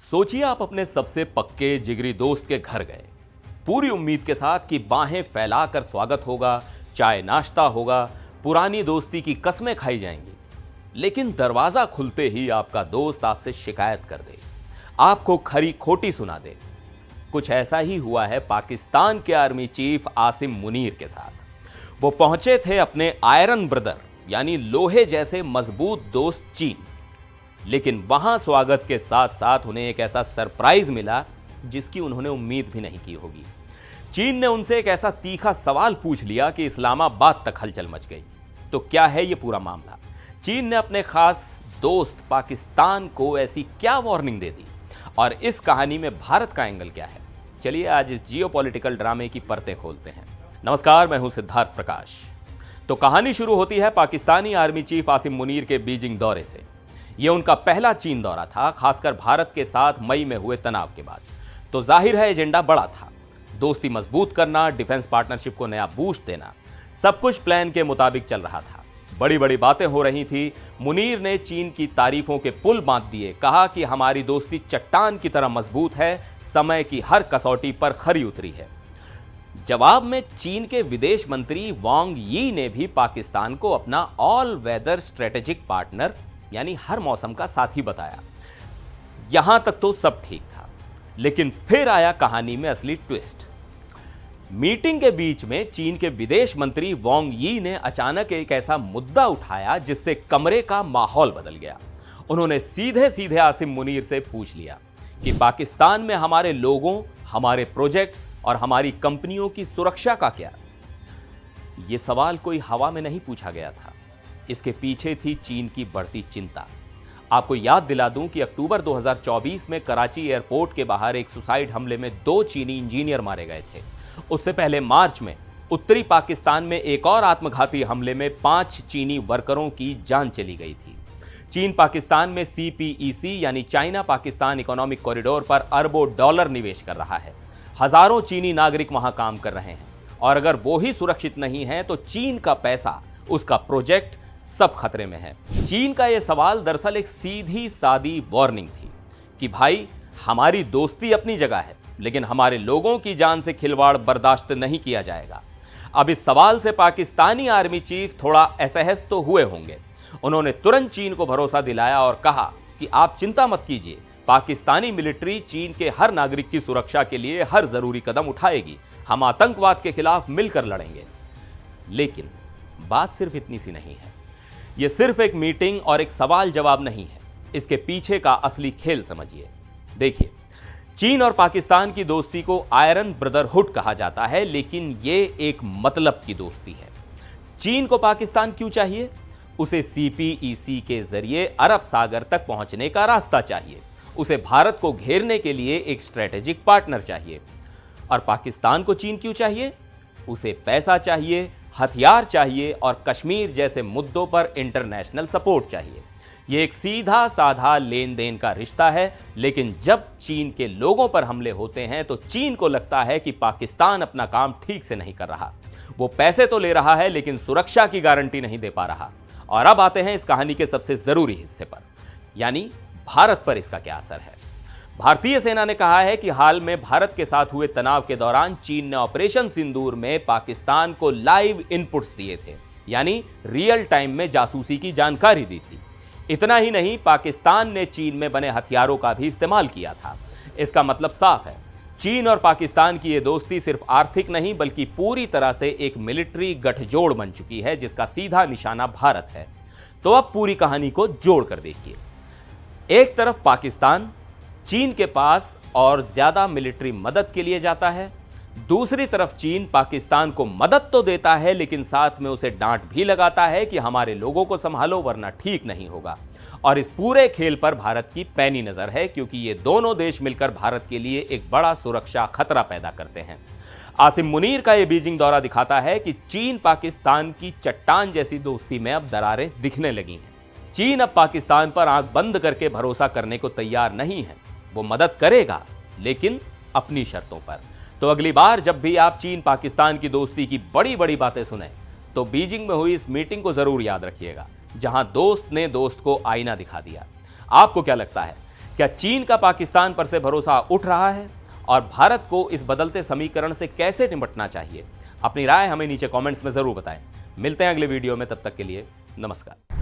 सोचिए आप अपने सबसे पक्के जिगरी दोस्त के घर गए, पूरी उम्मीद के साथ कि बाहें फैलाकर स्वागत होगा, चाय नाश्ता होगा, पुरानी दोस्ती की कस्में खाई जाएंगी। लेकिन दरवाजा खुलते ही आपका दोस्त आपसे शिकायत कर दे, आपको खरी खोटी सुना दे। कुछ ऐसा ही हुआ है पाकिस्तान के आर्मी चीफ आसिम मुनीर के साथ। वो पहुंचे थे अपने आयरन ब्रदर यानी लोहे जैसे मजबूत दोस्त चीन, लेकिन वहां स्वागत के साथ साथ उन्हें एक ऐसा सरप्राइज मिला जिसकी उन्होंने उम्मीद भी नहीं की होगी। चीन ने उनसे एक ऐसा तीखा सवाल पूछ लिया कि इस्लामाबाद तक हलचल मच गई। तो क्या है ये पूरा मामला? चीन ने अपने खास दोस्त पाकिस्तान को ऐसी क्या वार्निंग दे दी और इस कहानी में भारत का एंगल क्या है? चलिए आज इस जियोपॉलिटिकल ड्रामे की परतें खोलते हैं। नमस्कार, मैं हूं सिद्धार्थ प्रकाश। तो कहानी शुरू होती है पाकिस्तानी आर्मी चीफ आसिम मुनीर के बीजिंग दौरे से। यह उनका पहला चीन दौरा था, खासकर भारत के साथ मई में हुए तनाव के बाद। तो जाहिर है एजेंडा बड़ा था, दोस्ती मजबूत करना, डिफेंस पार्टनरशिप को नया बूस्ट देना, सब कुछ प्लान के मुताबिक चल रहा था। बड़ी बड़ी बातें हो रही थी। मुनीर ने चीन की तारीफों के पुल बांध दिए, कहा कि हमारी दोस्ती चट्टान की तरह मजबूत है, समय की हर कसौटी पर खरी उतरी है। जवाब में चीन के विदेश मंत्री वांग यी ने भी पाकिस्तान को अपना ऑल वेदर स्ट्रेटेजिक पार्टनर यानी हर मौसम का साथी बताया। यहां तक तो सब ठीक था, लेकिन फिर आया कहानी में असली ट्विस्ट। मीटिंग के बीच में चीन के विदेश मंत्री वांग यी ने अचानक एक ऐसा मुद्दा उठाया जिससे कमरे का माहौल बदल गया। उन्होंने सीधे सीधे आसिम मुनीर से पूछ लिया कि पाकिस्तान में हमारे लोगों, हमारे प्रोजेक्ट्स और हमारी कंपनियों की सुरक्षा का क्या? यह सवाल कोई हवा में नहीं पूछा गया था, इसके पीछे थी चीन की बढ़ती चिंता। आपको याद दिला दूं कि अक्टूबर 2024 में कराची एयरपोर्ट के बाहर एक सुसाइड हमले में 2 चीनी इंजीनियर मारे गए थे। उससे पहले मार्च में उत्तरी पाकिस्तान में एक और आत्मघाती हमले में 5 चीनी वर्करों की जान चली गई थी। चीन पाकिस्तान में CPEC यानी चाइना पाकिस्तान इकोनॉमिक कॉरिडोर पर अरबों डॉलर निवेश कर रहा है। हजारों चीनी नागरिक वहां काम कर रहे हैं और अगर वो ही सुरक्षित नहीं है तो चीन का पैसा, उसका प्रोजेक्ट सब खतरे में है। चीन का यह सवाल दरअसल एक सीधी सादी वार्निंग थी कि भाई हमारी दोस्ती अपनी जगह है, लेकिन हमारे लोगों की जान से खिलवाड़ बर्दाश्त नहीं किया जाएगा। अब इस सवाल से पाकिस्तानी आर्मी चीफ थोड़ा असहज तो हुए होंगे। उन्होंने तुरंत चीन को भरोसा दिलाया और कहा कि आप चिंता मत कीजिए, पाकिस्तानी मिलिट्री चीन के हर नागरिक की सुरक्षा के लिए हर जरूरी कदम उठाएगी। हम आतंकवाद के खिलाफ मिलकर लड़ेंगे। लेकिन बात सिर्फ इतनी सी नहीं है। यह सिर्फ एक मीटिंग और एक सवाल जवाब नहीं है, इसके पीछे का असली खेल समझिए। देखिए, चीन और पाकिस्तान की दोस्ती को आयरन ब्रदरहुड कहा जाता है, लेकिन यह एक मतलब की दोस्ती है। चीन को पाकिस्तान क्यों चाहिए? उसे CPEC के जरिए अरब सागर तक पहुंचने का रास्ता चाहिए। उसे भारत को घेरने के लिए एक स्ट्रेटेजिक पार्टनर चाहिए। और पाकिस्तान को चीन क्यों चाहिए? उसे पैसा चाहिए, हथियार चाहिए और कश्मीर जैसे मुद्दों पर इंटरनेशनल सपोर्ट चाहिए। यह एक सीधा साधा लेन देन का रिश्ता है, लेकिन जब चीन के लोगों पर हमले होते हैं तो चीन को लगता है कि पाकिस्तान अपना काम ठीक से नहीं कर रहा। वो पैसे तो ले रहा है लेकिन सुरक्षा की गारंटी नहीं दे पा रहा। और अब आते हैं इस कहानी के सबसे जरूरी हिस्से पर, यानी भारत पर इसका क्या असर है। भारतीय सेना ने कहा है कि हाल में भारत के साथ हुए तनाव के दौरान चीन ने ऑपरेशन सिंदूर में पाकिस्तान को लाइव इनपुट्स दिए थे, यानी रियल टाइम में जासूसी की जानकारी दी थी। इतना ही नहीं, पाकिस्तान ने चीन में बने हथियारों का भी इस्तेमाल किया था। इसका मतलब साफ है, चीन और पाकिस्तान की यह दोस्ती सिर्फ आर्थिक नहीं बल्कि पूरी तरह से एक मिलिट्री गठजोड़ बन चुकी है जिसका सीधा निशाना भारत है। तो अब पूरी कहानी को जोड़कर देखिए। एक तरफ पाकिस्तान चीन के पास और ज्यादा मिलिट्री मदद के लिए जाता है, दूसरी तरफ चीन पाकिस्तान को मदद तो देता है लेकिन साथ में उसे डांट भी लगाता है कि हमारे लोगों को संभालो वरना ठीक नहीं होगा। और इस पूरे खेल पर भारत की पैनी नजर है, क्योंकि ये दोनों देश मिलकर भारत के लिए एक बड़ा सुरक्षा खतरा पैदा करते हैं। आसिम मुनीर का यह बीजिंग दौरा दिखाता है कि चीन पाकिस्तान की चट्टान जैसी दोस्ती में अब दरारें दिखने लगी हैं। चीन अब पाकिस्तान पर आंख बंद करके भरोसा करने को तैयार नहीं है। वो मदद करेगा लेकिन अपनी शर्तों पर। तो अगली बार जब भी आप चीन पाकिस्तान की दोस्ती की बड़ी बड़ी बातें सुने तो बीजिंग में हुई इस मीटिंग को जरूर याद रखिएगा, जहां दोस्त ने दोस्त को आईना दिखा दिया। आपको क्या लगता है, क्या चीन का पाकिस्तान पर से भरोसा उठ रहा है और भारत को इस बदलते समीकरण से कैसे निपटना चाहिए? अपनी राय हमें नीचे कमेंट्स में जरूर बताएं। मिलते हैं अगले वीडियो में, तब तक के लिए नमस्कार।